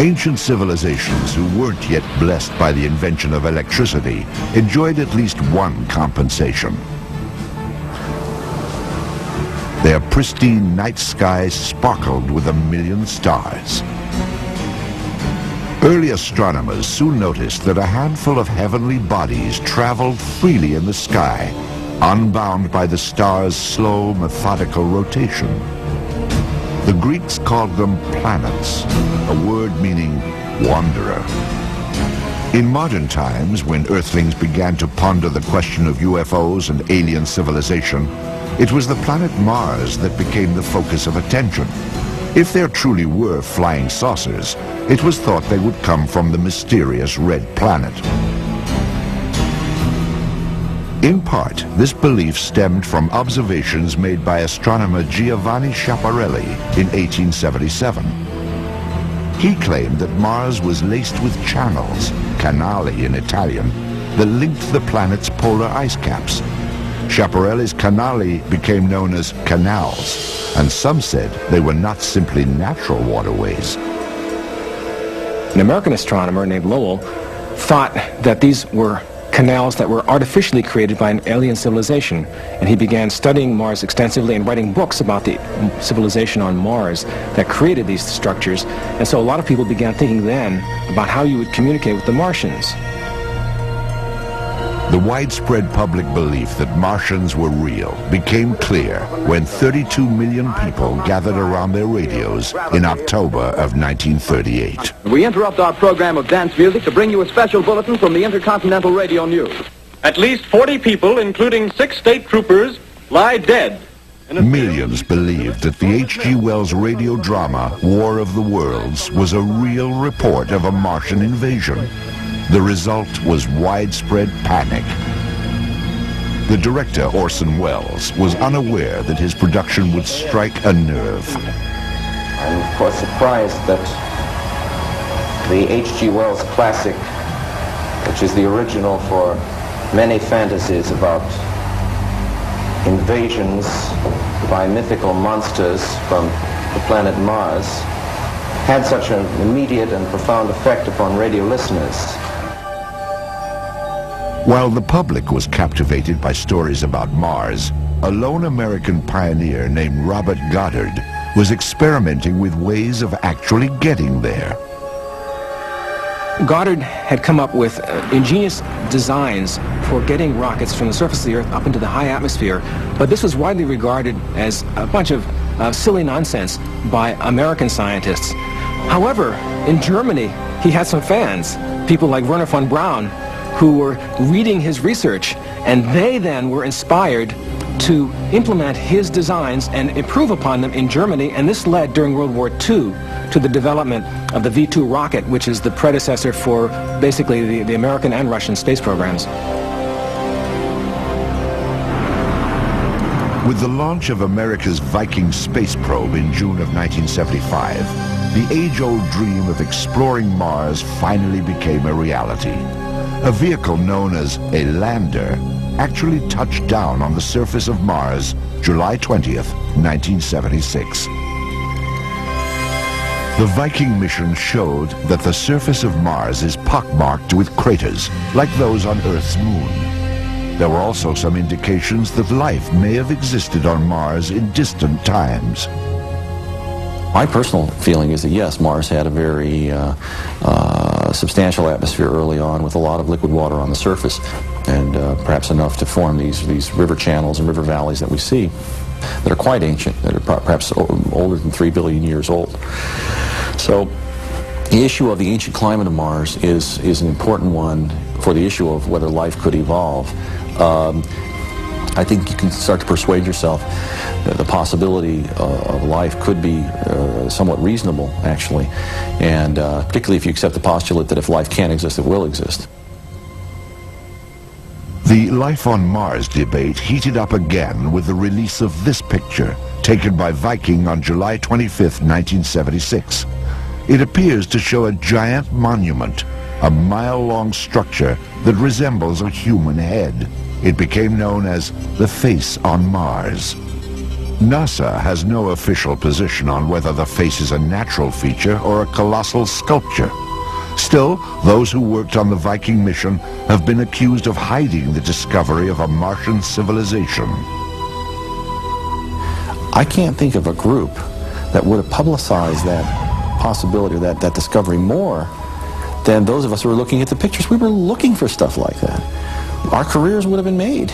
Ancient civilizations who weren't yet blessed by the invention of electricity enjoyed at least one compensation. Their pristine night skies sparkled with 1 million stars. Early astronomers soon noticed that a handful of heavenly bodies traveled freely in the sky, unbound by the stars' slow, methodical rotation. The Greeks called them planets, a word meaning wanderer. In modern times, when Earthlings began to ponder the question of UFOs and alien civilization, it was the planet Mars that became the focus of attention. If there truly were flying saucers, it was thought they would come from the mysterious red planet. In part, this belief stemmed from observations made by astronomer Giovanni Schiaparelli in 1877. He claimed that Mars was laced with channels, canali in Italian, that linked the planet's polar ice caps. Schiaparelli's canali became known as canals, and some said they were not simply natural waterways. An American astronomer named Lowell thought that these were canals that were artificially created by an alien civilization, and he began studying Mars extensively and writing books about the civilization on Mars that created these structures. And so a lot of people began thinking then about how you would communicate with the Martians. The widespread public belief that Martians were real became clear when 32 million people gathered around their radios in October of 1938. We interrupt our program of dance music to bring you a special bulletin from the Intercontinental Radio News. At least 40 people, including 6 state troopers, lie dead. Millions believed that the H.G. Wells radio drama War of the Worlds was a real report of a Martian invasion. The result was widespread panic. The director, Orson Welles, was unaware that his production would strike a nerve. I'm, of course, surprised that the H.G. Wells classic, which is the original for many fantasies about invasions by mythical monsters from the planet Mars, had such an immediate and profound effect upon radio listeners. While the public was captivated by stories about Mars, a lone American pioneer named Robert Goddard was experimenting with ways of actually getting there. Goddard had come up with ingenious designs for getting rockets from the surface of the Earth up into the high atmosphere, but this was widely regarded as a bunch of silly nonsense by American scientists. However, in Germany, he had some fans, people like Werner von Braun, who were reading his research, and they then were inspired to implement his designs and improve upon them in Germany, and this led during World War II to the development of the V-2 rocket, which is the predecessor for basically the American and Russian space programs. With the launch of America's Viking space probe in June of 1975, the age-old dream of exploring Mars finally became a reality. A vehicle known as a lander actually touched down on the surface of Mars July 20th, 1976. The Viking mission showed that the surface of Mars is pockmarked with craters, like those on Earth's moon. There were also some indications that life may have existed on Mars in distant times. My personal feeling is that yes, Mars had a very substantial atmosphere early on with a lot of liquid water on the surface, and perhaps enough to form these river channels and river valleys that we see that are quite ancient, that are perhaps older than 3 billion years old. So the issue of the ancient climate of Mars is an important one for the issue of whether life could evolve. I think you can start to persuade yourself that the possibility of life could be somewhat reasonable, actually, and particularly if you accept the postulate that if life can exist, it will exist. The life on Mars debate heated up again with the release of this picture, taken by Viking on July 25th, 1976. It appears to show a giant monument, a mile-long structure that resembles a human head. It became known as the face on Mars. NASA has no official position on whether the face is a natural feature or a colossal sculpture. Still, those who worked on the Viking mission have been accused of hiding the discovery of a Martian civilization. I can't think of a group that would have publicized that possibility or that discovery more than those of us who were looking at the pictures. We were looking for stuff like that. Our careers would have been made.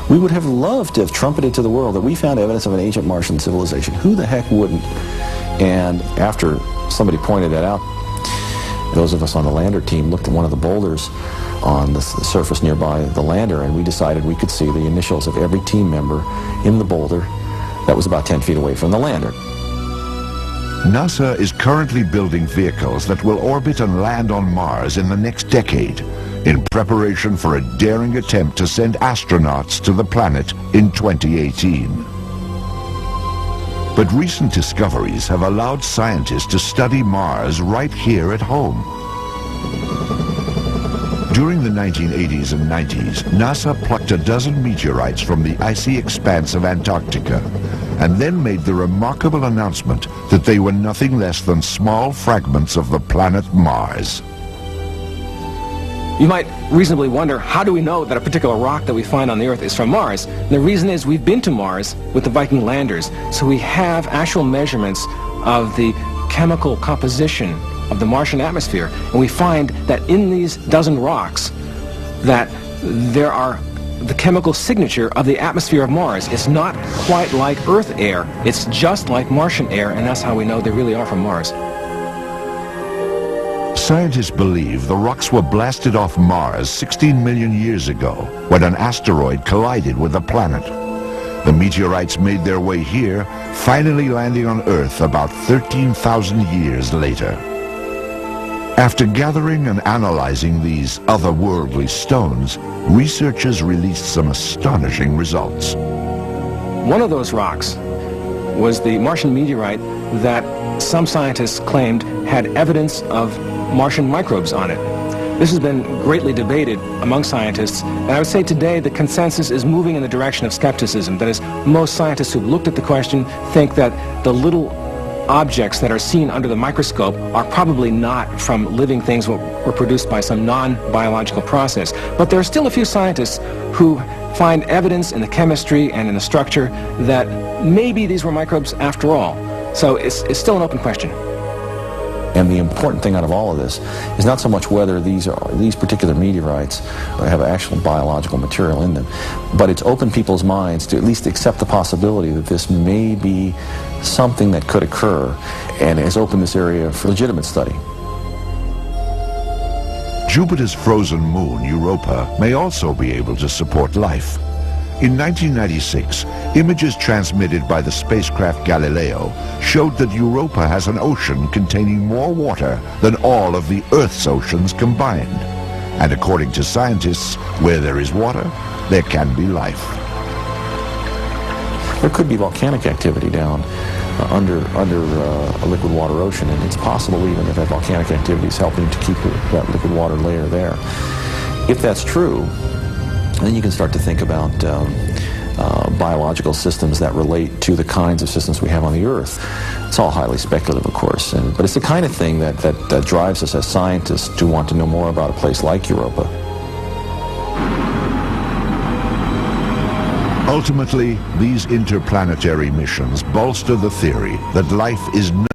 We would have loved to have trumpeted to the world that we found evidence of an ancient Martian civilization. Who the heck wouldn't? And after somebody pointed that out, those of us on the lander team looked at one of the boulders on the surface nearby the lander, and we decided we could see the initials of every team member in the boulder that was about 10 feet away from the lander. NASA is currently building vehicles that will orbit and land on Mars in the next decade, in preparation for a daring attempt to send astronauts to the planet in 2018. But recent discoveries have allowed scientists to study Mars right here at home. During the 1980s and 90s, NASA plucked a dozen meteorites from the icy expanse of Antarctica, and then made the remarkable announcement that they were nothing less than small fragments of the planet Mars. You might reasonably wonder, how do we know that a particular rock that we find on the Earth is from Mars? And the reason is we've been to Mars with the Viking landers, so we have actual measurements of the chemical composition of the Martian atmosphere, and we find that in these dozen rocks that there are the chemical signature of the atmosphere of Mars. It's not quite like Earth air, it's just like Martian air, and that's how we know they really are from Mars. Scientists believe the rocks were blasted off Mars 16 million years ago when an asteroid collided with the planet. The meteorites made their way here, finally landing on Earth about 13,000 years later. After gathering and analyzing these otherworldly stones, researchers released some astonishing results. One of those rocks was the Martian meteorite that some scientists claimed had evidence of Martian microbes on it. This has been greatly debated among scientists, and I would say today the consensus is moving in the direction of skepticism. That is, most scientists who've looked at the question think that the little objects that are seen under the microscope are probably not from living things that were produced by some non-biological process. But there are still a few scientists who find evidence in the chemistry and in the structure that maybe these were microbes after all. So it's still an open question. And the important thing out of all of this is not so much whether these particular meteorites have actual biological material in them, but it's opened people's minds to at least accept the possibility that this may be something that could occur, and has opened this area for legitimate study. Jupiter's frozen moon, Europa, may also be able to support life. In 1996, images transmitted by the spacecraft Galileo showed that Europa has an ocean containing more water than all of the Earth's oceans combined. And according to scientists, where there is water, there can be life. There could be volcanic activity down under a liquid water ocean, and it's possible even that that volcanic activity is helping to keep that liquid water layer there. If that's true, then you can start to think about biological systems that relate to the kinds of systems we have on the Earth. It's all highly speculative, of course, but it's the kind of thing that drives us as scientists to want to know more about a place like Europa. Ultimately, these interplanetary missions bolster the theory that life is not